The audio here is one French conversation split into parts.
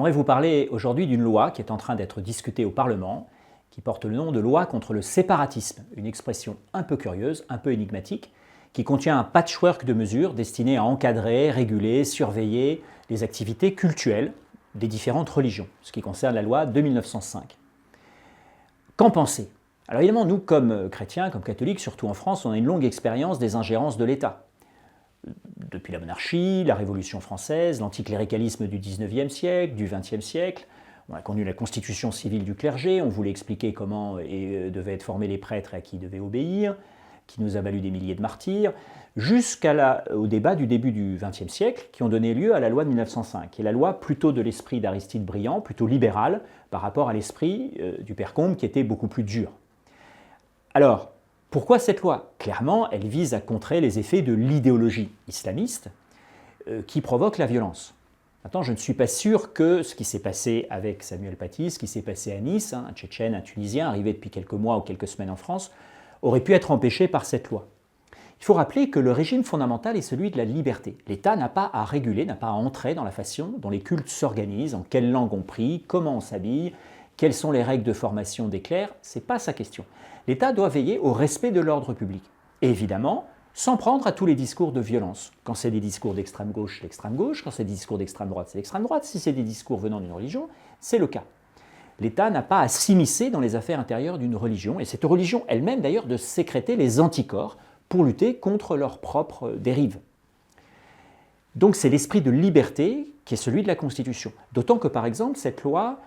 J'aimerais vous parler aujourd'hui d'une loi qui est en train d'être discutée au Parlement, qui porte le nom de loi contre le séparatisme, une expression un peu curieuse, un peu énigmatique, qui contient un patchwork de mesures destinées à encadrer, réguler, surveiller les activités cultuelles des différentes religions, ce qui concerne la loi de 1905. Qu'en penser? Alors évidemment, nous, comme chrétiens, comme catholiques, surtout en France, on a une longue expérience des ingérences de l'État. Depuis la monarchie, la Révolution française, l'anticléricalisme du XIXe siècle, du XXe siècle, on a connu la constitution civile du clergé, on voulait expliquer comment devaient être formés les prêtres et à qui ils devaient obéir, qui nous a valu des milliers de martyrs, jusqu'au débat du début du XXe siècle, qui ont donné lieu à la loi de 1905, qui est la loi plutôt de l'esprit d'Aristide Briand, plutôt libérale, par rapport à l'esprit du père Combes, qui était beaucoup plus dur. Alors, pourquoi cette loi? Clairement, elle vise à contrer les effets de l'idéologie islamiste qui provoque la violence. Maintenant, je ne suis pas sûr que ce qui s'est passé avec Samuel Paty, ce qui s'est passé à Nice, un Tchétchène, un Tunisien, arrivé depuis quelques mois ou quelques semaines en France, aurait pu être empêché par cette loi. Il faut rappeler que le régime fondamental est celui de la liberté. L'État n'a pas à réguler, n'a pas à entrer dans la façon dont les cultes s'organisent, en quelle langue on prie, comment on s'habille, quelles sont les règles de formation des clercs, ce n'est pas sa question. L'État doit veiller au respect de l'ordre public. Et évidemment, s'en prendre à tous les discours de violence. Quand c'est des discours d'extrême gauche, c'est l'extrême gauche. Quand c'est des discours d'extrême droite, c'est l'extrême droite. Si c'est des discours venant d'une religion, c'est le cas. L'État n'a pas à s'immiscer dans les affaires intérieures d'une religion, et cette religion elle-même d'ailleurs de sécréter les anticorps pour lutter contre leurs propres dérives. Donc c'est l'esprit de liberté qui est celui de la Constitution. D'autant que par exemple cette loi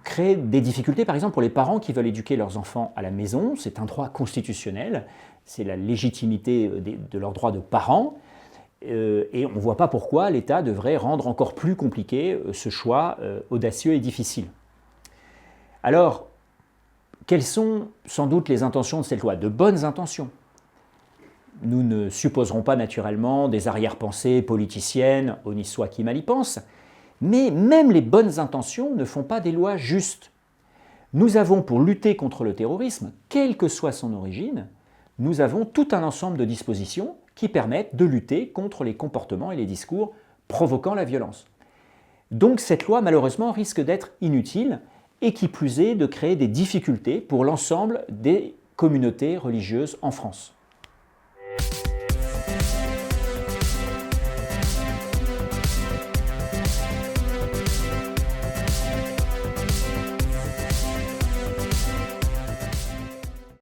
crée des difficultés, par exemple, pour les parents qui veulent éduquer leurs enfants à la maison. C'est un droit constitutionnel, c'est la légitimité de leur droit de parents, et on ne voit pas pourquoi l'État devrait rendre encore plus compliqué ce choix audacieux et difficile. Alors, quelles sont sans doute les intentions de cette loi? De bonnes intentions. Nous ne supposerons pas naturellement des arrière-pensées politiciennes, au niçois qui mal y pense, mais même les bonnes intentions ne font pas des lois justes. Nous avons, pour lutter contre le terrorisme, quelle que soit son origine, nous avons tout un ensemble de dispositions qui permettent de lutter contre les comportements et les discours provoquant la violence. Donc cette loi, malheureusement, risque d'être inutile et qui plus est de créer des difficultés pour l'ensemble des communautés religieuses en France.